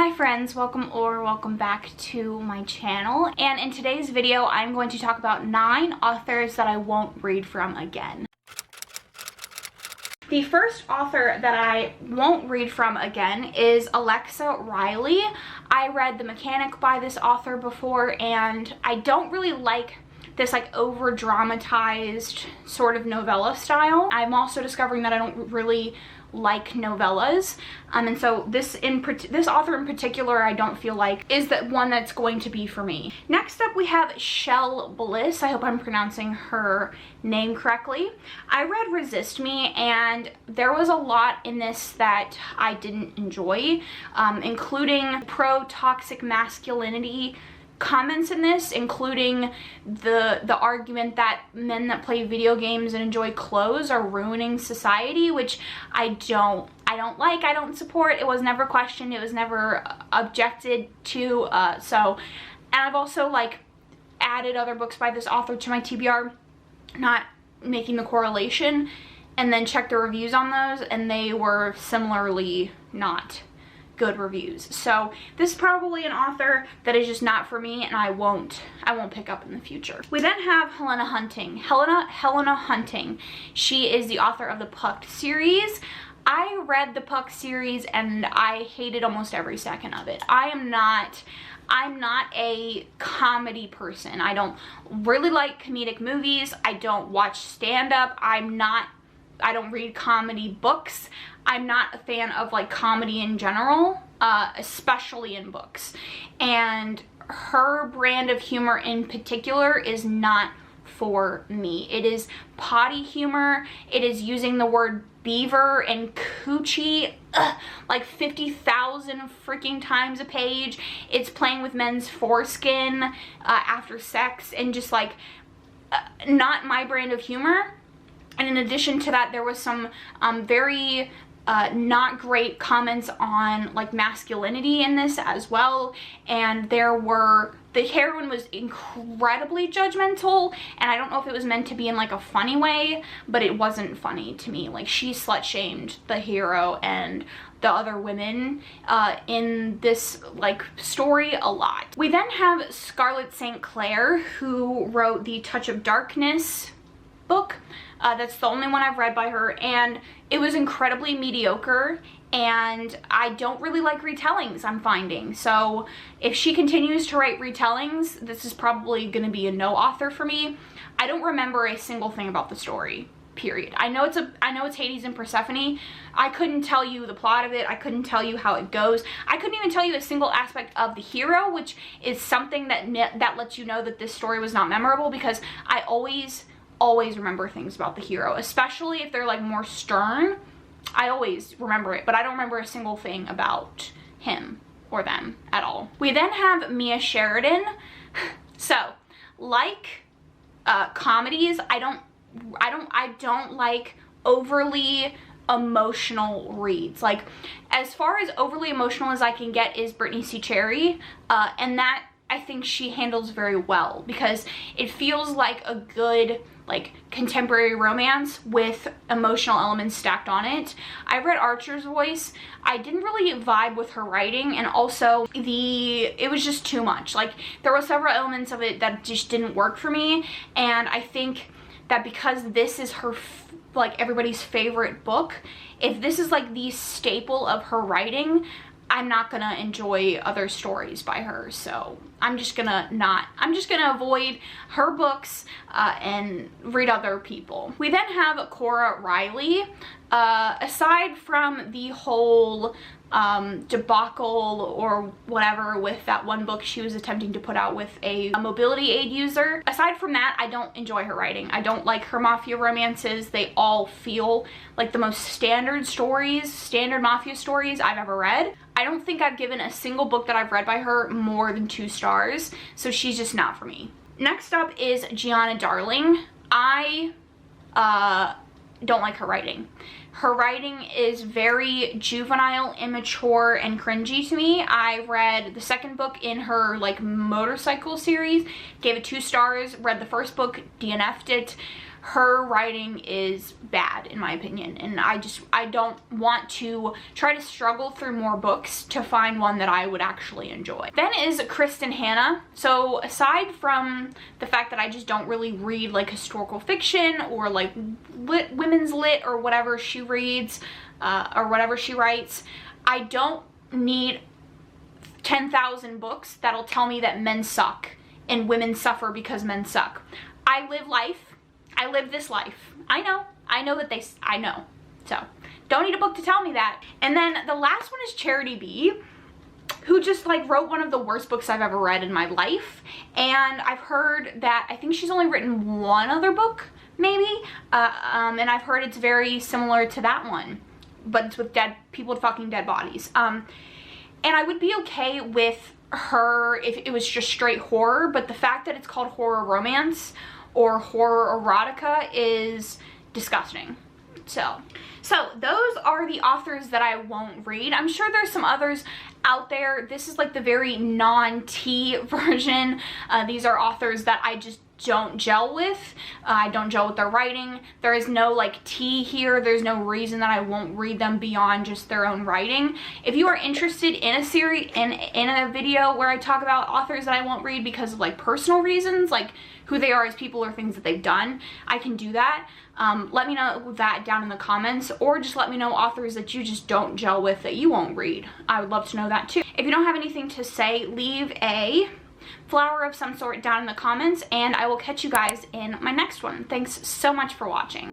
Hi friends, welcome back to my channel, and in today's video I'm going to talk about 9 authors that I won't read from again. The first author that I won't read from again is Alexa Riley. I read The Mechanic by this author before, and I don't really like this like over dramatized sort of novella style. I'm also discovering that I don't really like novellas, and so this author in particular I don't feel like is the one that's going to be for me. Next up we have Shell Bliss. I hope I'm pronouncing her name correctly. I read Resist Me, and there was a lot in this that I didn't enjoy, including pro-toxic masculinity comments in this, including the argument that men that play video games and enjoy clothes are ruining society, which I don't like, I don't support. It was never questioned, it was never objected to, and I've also like added other books by this author to my TBR, not making the correlation, and then checked the reviews on those, and they were similarly not good reviews. So this is probably an author that is just not for me, and I won't pick up in the future. We then have Helena Hunting. She is the author of the Puck series. I read the Puck series and I hated almost every second of it. I'm not a comedy person. I don't really like comedic movies. I don't watch stand-up. I don't read comedy books. I'm not a fan of like comedy in general, especially in books. And her brand of humor in particular is not for me. It is potty humor. It is using the word beaver and coochie like 50,000 freaking times a page. It's playing with men's foreskin after sex, and just like not my brand of humor. And in addition to that, there was some very not great comments on like masculinity in this as well, and the heroine was incredibly judgmental, and I don't know if it was meant to be in like a funny way, but it wasn't funny to me. Like, she slut shamed the hero and the other women in this like story a lot. We then have Scarlett St. Clair, who wrote the Touch of Darkness book. That's the only one I've read by her, and it was incredibly mediocre, and I don't really like retellings, I'm finding. So if she continues to write retellings, this is probably going to be a no author for me. I don't remember a single thing about the story, period. I know it's Hades and Persephone. I couldn't tell you the plot of it. I couldn't tell you how it goes. I couldn't even tell you a single aspect of the hero, which is something that lets you know that this story was not memorable, because I always remember things about the hero, especially if they're like more stern. I always remember it, but I don't remember a single thing about him or them at all. We then have Mia Sheridan. So, like comedies, I don't like overly emotional reads. Like, as far as overly emotional as I can get is Brittany C. Cherry, and that I think she handles very well, because it feels like a good like contemporary romance with emotional elements stacked on it. I read Archer's Voice. I didn't really vibe with her writing, and also it was just too much. Like, there were several elements of it that just didn't work for me, and I think that because this is her like everybody's favorite book, if this is like the staple of her writing, I'm not gonna enjoy other stories by her. So I'm just gonna avoid her books and read other people. We then have Cora Riley. Aside from the whole debacle or whatever with that one book she was attempting to put out with a mobility aid user, aside from that, I don't enjoy her writing. I don't like her mafia romances. They all feel like the most standard mafia stories I've ever read. I don't think I've given a single book that I've read by her more than 2 stars, so she's just not for me. Next up is Gianna Darling. I don't like her writing. Her writing is very juvenile, immature, and cringy to me. I read the second book in her like motorcycle series, gave it 2 stars, read the first book, DNF'd it. her writing is bad in my opinion, and I don't want to try to struggle through more books to find one that I would actually enjoy. Then is Kristin Hannah. So aside from the fact that I just don't really read like historical fiction or like women's lit or whatever she reads or whatever she writes, I don't need 10,000 books that'll tell me that men suck and women suffer because men suck. I live life. I live this life. I know that I know. So don't need a book to tell me that. And then the last one is Charity B, who just like wrote one of the worst books I've ever read in my life. And I've heard that, I think she's only written one other book maybe. And I've heard it's very similar to that one, but it's with people with fucking dead bodies. And I would be okay with her if it was just straight horror, but the fact that it's called horror romance or horror erotica is disgusting. So those are the authors that I won't read. I'm sure there's some others out there. This is like the very non-tea version. These are authors that I just don't gel with. I don't gel with their writing. There is no like tea here. There's no reason that I won't read them beyond just their own writing. If you are interested in a series, in a video where I talk about authors that I won't read because of like personal reasons, like who they are as people or things that they've done, I can do that. Let me know that down in the comments, or just let me know authors that you just don't gel with that you won't read. I would love to know that too. If you don't have anything to say, leave a flower of some sort down in the comments, and I will catch you guys in my next one. Thanks so much for watching.